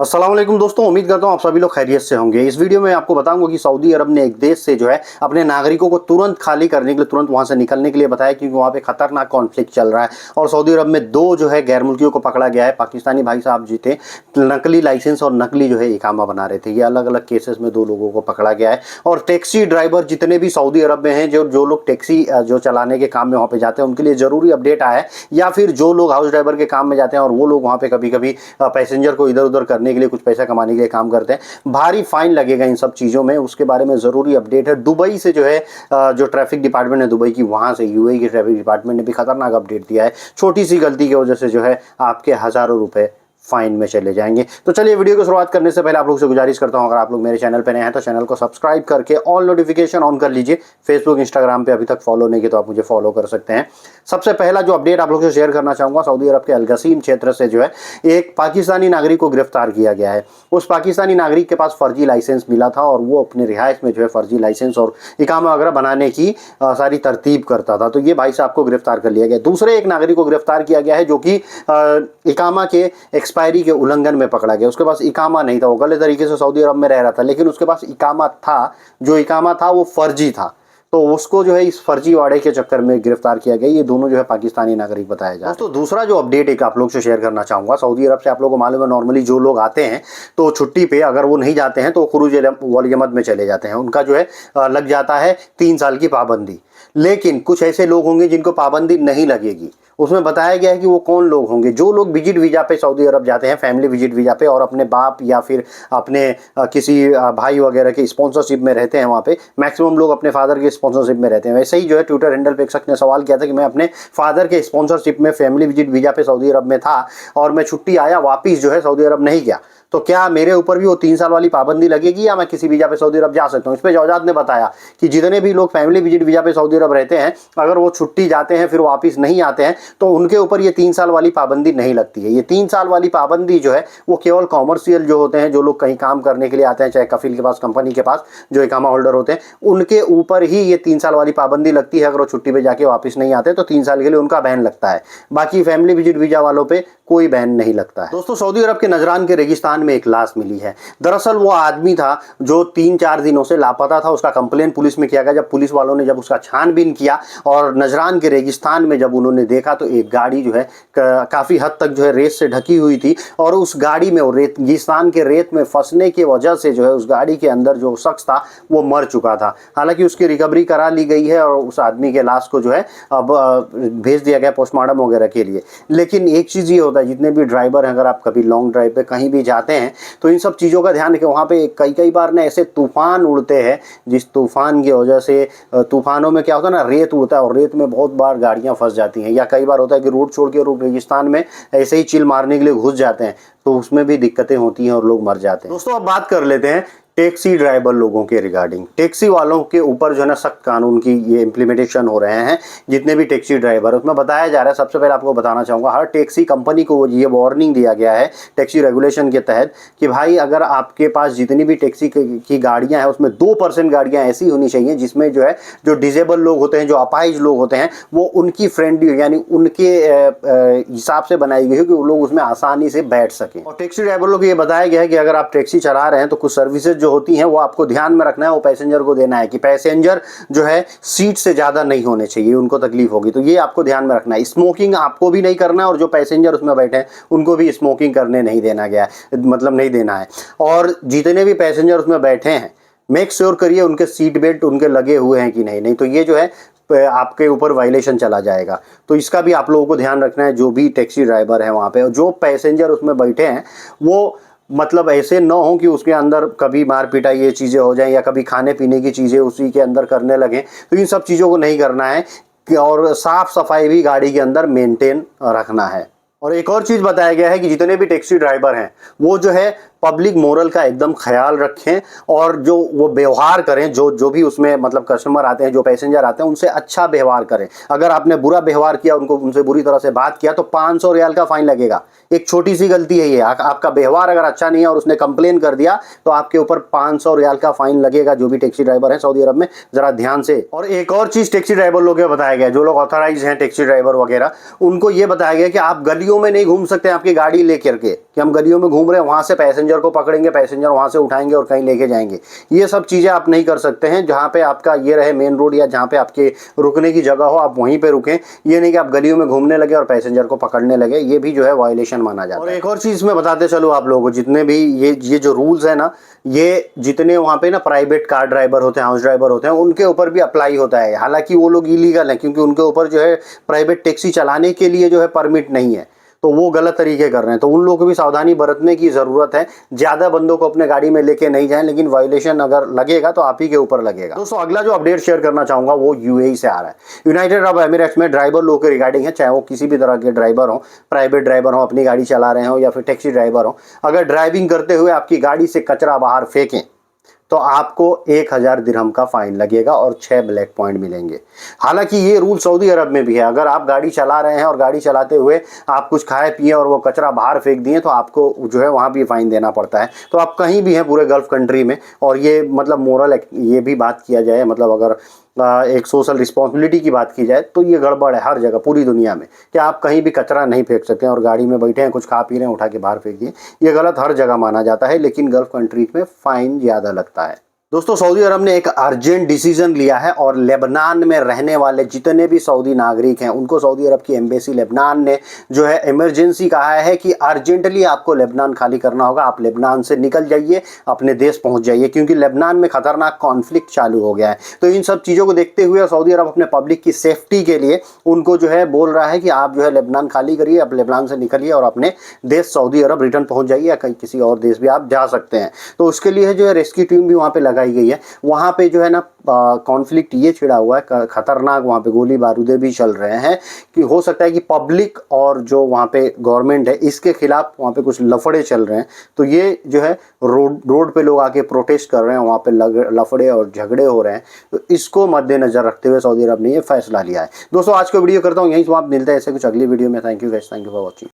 अस्सलाम वालेकुम दोस्तों, उम्मीद करता हूँ आप सभी लोग खैरियत से होंगे। इस वीडियो में आपको बताऊंगा कि सऊदी अरब ने एक देश से जो है अपने नागरिकों को तुरंत खाली करने के लिए, तुरंत वहां से निकलने के लिए बताया, क्योंकि वहां पे खतरनाक कॉन्फ्लिक्ट चल रहा है। और सऊदी अरब में दो जो है गैर मुल्कियों को पकड़ा गया है। पाकिस्तानी भाई साहब जी थे, नकली लाइसेंस और नकली जो है इकामा बना रहे थे। ये अलग अलग केसेस में दो लोगों को पकड़ा गया है। और टैक्सी ड्राइवर जितने भी सऊदी अरब में हैं, जो लोग टैक्सी जो चलाने के काम में वहाँ पे जाते हैं, उनके लिए जरूरी अपडेट आया है। या फिर जो लोग हाउस ड्राइवर के काम में जाते हैं और वो लोग वहाँ पे कभी कभी पैसेंजर को इधर उधर करने के लिए, कुछ पैसा कमाने के लिए काम करते हैं, भारी फाइन लगेगा इन सब चीज़ों में। उसके बारे में ज़रूरी अपडेट है। दुबई से जो है जो ट्रैफिक डिपार्टमेंट है दुबई की, वहाँ से यूएई की ट्रैफिक डिपार्टमेंट ने भी खतरनाक अपडेट दिया है। छोटी सी गलती की वजह से जो है आपके हज़ारों रुपए फाइन में चले जाएंगे। तो चलिए वीडियो को शुरुआत करने से पहले आप लोग से गुजारिश करता हूं, अगर आप लोग मेरे चैनल पर नए हैं तो चैनल को सब्सक्राइब करके ऑल नोटिफिकेशन ऑन कर लीजिए। फेसबुक इंस्टाग्राम पे अभी तक फॉलो नहीं किया तो आप मुझे फॉलो कर सकते हैं। सबसे पहला जो अपडेट आप लोग से शेयर करना चाहूंगा, सऊदी अरब के अलगसीम क्षेत्र से जो है एक पाकिस्तानी नागरिक को गिरफ्तार किया गया है। उस पाकिस्तानी नागरिक के पास फर्जी लाइसेंस मिला था और वो अपने रिहाइश में जो है फर्जी लाइसेंस और इकामा वगैरह बनाने की सारी तरतीब करता था। तो ये भाई साहब को गिरफ्तार कर लिया गया। दूसरे एक नागरिक को गिरफ्तार किया गया है जो कि इकामा के एक्सपायरी के उल्लंघन में पकड़ा गया। उसके पास इकामा नहीं था, वो गलत तरीके से सऊदी अरब में रह रहा था, लेकिन उसके पास इकामा था। जो इकामा था वो फर्जी था, तो उसको जो है इस फर्जी वाड़े के चक्कर में गिरफ्तार किया गया। ये दोनों जो है पाकिस्तानी नागरिक बताया जा रहा है। दोस्तों दूसरा जो अपडेट एक आप लोग से शेयर करना चाहूंगा, सऊदी अरब से आप लोगों को मालूम है नॉर्मली जो लोग आते हैं तो छुट्टी पे अगर वो नहीं जाते हैं तो खुरूज वलीयमत में चले जाते हैं। उनका जो है लग जाता है 3 साल की पाबंदी। लेकिन कुछ ऐसे लोग होंगे जिनको पाबंदी नहीं लगेगी। उसमें बताया गया है कि वो कौन लोग होंगे। जो लोग विजिट वीजा पे सऊदी अरब जाते हैं, फैमिली विजिट वीजा पे, और अपने बाप या फिर अपने किसी भाई वगैरह के स्पॉन्सरशिप में रहते हैं वहाँ पे। मैक्सिमम लोग अपने फादर के स्पॉन्सरशिप में रहते हैं। वैसे ही जो है ट्विटर हैंडल पे एक शख्स ने सवाल किया था कि मैं अपने फादर के स्पॉन्सरशिप में फैमिली विजिट वीजा पे सऊदी अरब में था और मैं छुट्टी आया, वापिस जो है सऊदी अरब नहीं गया, तो क्या मेरे ऊपर भी वो 3 साल वाली पाबंदी लगेगी या मैं किसी वीजा पे सऊदी अरब जा सकता हूँ। इस पे जौजाद ने बताया कि जितने भी लोग फैमिली विजिट वीजा पे सऊदी अरब रहते हैं, अगर वो छुट्टी जाते हैं फिर वापस नहीं आते हैं तो उनके ऊपर ये 3 साल वाली पाबंदी नहीं लगती है। ये 3 साल वाली पाबंदी जो है वो केवल कॉमर्शियल जो होते हैं, जो लोग कहीं काम करने के लिए आते हैं, चाहे कफील के पास, कंपनी के पास, जो इकामा होल्डर होते हैं, उनके ऊपर ही ये 3 साल वाली पाबंदी लगती है। अगर वो छुट्टी पे जाके वापस नहीं आते तो 3 साल के लिए उनका बैन लगता है। बाकी फैमिली विजिट वीजा वालों पे कोई बैन नहीं लगता है। दोस्तों सऊदी अरब के नजरान के रेगिस्तान में एक लाश मिली है। दरअसल वो आदमी था जो 3-4 दिनों से लापता था। उसका कंप्लेन पुलिस में किया गया। जब पुलिस वालों ने जब उसका छानबीन किया और नजरान के रेगिस्तान में जब उन्होंने देखा तो एक गाड़ी जो है काफी हद तक जो है रेत से ढकी हुई थी और उस गाड़ी में रेगिस्तान के रेत में फंसने की वजह से जो है उस गाड़ी के अंदर जो शख्स था वो मर चुका था। हालांकि उसकी रिकवरी करा ली गई है और उस आदमी के लाश को जो है अब भेज दिया गया पोस्टमार्टम वगैरह के लिए। लेकिन एक चीज़ ये होता है, जितने भी ड्राइवर हैं, अगर आप कभी लॉन्ग ड्राइव पे कहीं भी जाते हैं तो इन सब चीज़ों का ध्यान रखें। वहाँ पे कई बार ना ऐसे तूफान उड़ते हैं, जिस तूफान की वजह से, तूफानों में क्या होता है ना, रेत उड़ता है और रेत में बहुत बार गाड़ियाँ फंस जाती हैं। या कई बार होता है कि रोड छोड़ के रेगिस्तान में ऐसे ही चिल मारने के लिए घुस जाते हैं, तो उसमें भी दिक्कतें होती हैं और लोग मर जाते हैं। दोस्तों अब बात कर लेते हैं टैक्सी ड्राइवर लोगों के रिगार्डिंग। टैक्सी वालों के ऊपर जो है ना सख्त कानून की ये इम्प्लीमेंटेशन हो रहे हैं। जितने भी टैक्सी ड्राइवर, उसमें बताया जा रहा है, सबसे पहले आपको बताना चाहूँगा, हर टैक्सी कंपनी को ये वार्निंग दिया गया है टैक्सी रेगुलेशन के तहत कि भाई अगर आपके पास जितनी भी टैक्सी की गाड़ियाँ हैं उसमें 2% गाड़ियाँ ऐसी होनी चाहिए जिसमें जो है जो डिजेबल लोग होते हैं, जो अपाहिज लोग होते हैं, वो उनकी फ्रेंडली यानी उनके हिसाब से बनाई गई हो कि वो लोग उसमें आसानी से बैठ सकें। और टैक्सी ड्राइवर लोग ये बताया गया है कि अगर आप टैक्सी चला रहे हैं तो कुछ सर्विसेज जो होती हैं वो आपको ध्यान में रखना है, वो पैसेंजर को देना है कि पैसेंजर जो है सीट से ज़्यादा नहीं होने चाहिए, उनको तकलीफ होगी, तो ये आपको ध्यान में रखना है। स्मोकिंग आपको भी नहीं करना है और जो पैसेंजर उसमें बैठे हैं उनको भी स्मोकिंग करने नहीं देना गया है, मतलब नहीं देना है। और जितने भी पैसेंजर उसमें बैठे हैं मेक श्योर करिए उनके सीट बेल्ट उनके लगे हुए हैं कि नहीं तो ये जो है आपके ऊपर वायलेशन चला जाएगा। तो इसका भी आप लोगों को ध्यान रखना है, जो भी टैक्सी ड्राइवर है वहाँ पे, और जो पैसेंजर उसमें बैठे हैं वो मतलब ऐसे न हो कि उसके अंदर कभी मार पिटाई ये चीज़ें हो जाएं या कभी खाने पीने की चीज़ें उसी के अंदर करने लगें। तो इन सब चीज़ों को नहीं करना है और साफ़ सफाई भी गाड़ी के अंदर मेंटेन रखना है। और एक और चीज़ बताया गया है कि जितने भी टैक्सी ड्राइवर हैं वो जो है पब्लिक मोरल का एकदम ख्याल रखें और जो वो व्यवहार करें, जो भी उसमें मतलब कस्टमर आते हैं, जो पैसेंजर आते हैं, उनसे अच्छा व्यवहार करें। अगर आपने बुरा व्यवहार किया, उनसे बुरी तरह से बात किया तो 500 रियाल का फाइन लगेगा। एक छोटी सी गलती है ये, आपका व्यवहार अगर अच्छा नहीं है और उसने कंप्लेन कर दिया तो आपके ऊपर 500 रियाल का फाइन लगेगा। जो भी टैक्सी ड्राइवर है सऊदी अरब में, जरा ध्यान से। और एक और चीज़ टैक्सी ड्राइवर लोगों को बताया गया, जो लोग ऑथराइज हैं टैक्सी ड्राइवर वगैरह, उनको ये बताया गया कि आप गलियों गलियों में नहीं घूम सकते आपकी गाड़ी लेकर के, कि हम गलियों में घूम रहे हैं, वहाँ से पैसेंजर को पकड़ेंगे, पैसेंजर वहाँ से उठाएंगे और कहीं लेके जाएंगे। ये सब चीज़ें आप नहीं कर सकते हैं। जहाँ पे आपका ये रहे मेन रोड या जहाँ पे आपके रुकने की जगह हो, आप वहीं पे रुकें। ये नहीं कि आप गलियों में घूमने लगे और पैसेंजर को पकड़ने लगे, ये भी जो है वायलेशन माना जाता है। और एक और चीज़ मैं बताते चलो आप लोगों को, जितने भी ये जो रूल्स है ना, ये जितने वहाँ पे ना प्राइवेट कार ड्राइवर होते हैं, हाउस ड्राइवर होते हैं, उनके ऊपर भी अप्लाई होता है। हालांकि वो लोग इलीगल हैं, क्योंकि उनके ऊपर जो है प्राइवेट टैक्सी चलाने के लिए जो है परमिट नहीं है, तो वो गलत तरीके कर रहे हैं। तो उन लोगों को भी सावधानी बरतने की ज़रूरत है। ज़्यादा बंदों को अपने गाड़ी में लेके नहीं जाएं, लेकिन वायलेशन अगर लगेगा तो आप ही के ऊपर लगेगा। दोस्तों अगला जो अपडेट शेयर करना चाहूँगा वो यूएई से आ रहा है। यूनाइटेड अरब एमिरेट्स में ड्राइवर लोगों के रिगार्डिंग है, चाहे वो किसी भी तरह के ड्राइवर हो, प्राइवेट ड्राइवर हो, अपनी गाड़ी चला रहे हो, या फिर टैक्सी ड्राइवर हो, अगर ड्राइविंग करते हुए आपकी गाड़ी से कचरा बाहर फेंकें तो आपको 1000 दिरहम का फाइन लगेगा और 6 ब्लैक पॉइंट मिलेंगे। हालांकि ये रूल सऊदी अरब में भी है। अगर आप गाड़ी चला रहे हैं और गाड़ी चलाते हुए आप कुछ खाए पिए और वो कचरा बाहर फेंक दिए तो आपको जो है वहाँ भी फाइन देना पड़ता है। तो आप कहीं भी हैं पूरे गल्फ कंट्री में, और ये मतलब मोरल ये भी बात किया जाए, मतलब अगर एक सोशल रिस्पॉन्सिबिलिटी की बात की जाए तो ये गड़बड़ है हर जगह पूरी दुनिया में, कि आप कहीं भी कचरा नहीं फेंक सकते हैं और गाड़ी में बैठे हैं कुछ खा पी रहे हैं उठा के बाहर फेंक दिए। ये गलत हर जगह माना जाता है, लेकिन गल्फ कंट्रीज में फाइन ज़्यादा लगता है। दोस्तों सऊदी अरब ने एक अर्जेंट डिसीजन लिया है और लेबनान में रहने वाले जितने भी सऊदी नागरिक हैं उनको सऊदी अरब की एम्बेसी लेबनान ने जो है इमरजेंसी कहा है कि अर्जेंटली आपको लेबनान खाली करना होगा। आप लेबनान से निकल जाइए, अपने देश पहुंच जाइए, क्योंकि लेबनान में खतरनाक कॉन्फ्लिक्ट चालू हो गया है। तो इन सब चीज़ों को देखते हुए सऊदी अरब अपने पब्लिक की सेफ्टी के लिए उनको जो है बोल रहा है कि आप जो है लेबनान खाली करिए, आप लेबनान से निकलिए और अपने देश सऊदी अरब रिटर्न पहुँच जाइए, या कहीं किसी और देश भी आप जा सकते हैं। तो उसके लिए जो है रेस्क्यू टीम भी वहाँ पर लगाई गई है। वहाँ पे जो है ना कॉन्फ्लिक्ट ये छिड़ा हुआ है, खतरनाक वहाँ पे गोली बारूदे भी चल रहे हैं, कि हो सकता है कि पब्लिक और जो वहाँ पे गवर्नमेंट है इसके खिलाफ वहाँ पे कुछ लफड़े चल रहे हैं। तो ये जो है रोड पे लोग आके प्रोटेस्ट कर रहे हैं, वहाँ पे लफड़े और झगड़े हो रहे हैं। तो इसको मद्देनजर रखते हुए सऊदी अरब ने ये फैसला लिया है। दोस्तों आज का वीडियो करता हूँ यहीं समाप्त, मिलते हैं ऐसे कुछ अगली वीडियो में। Thank you guys, thank you for watching.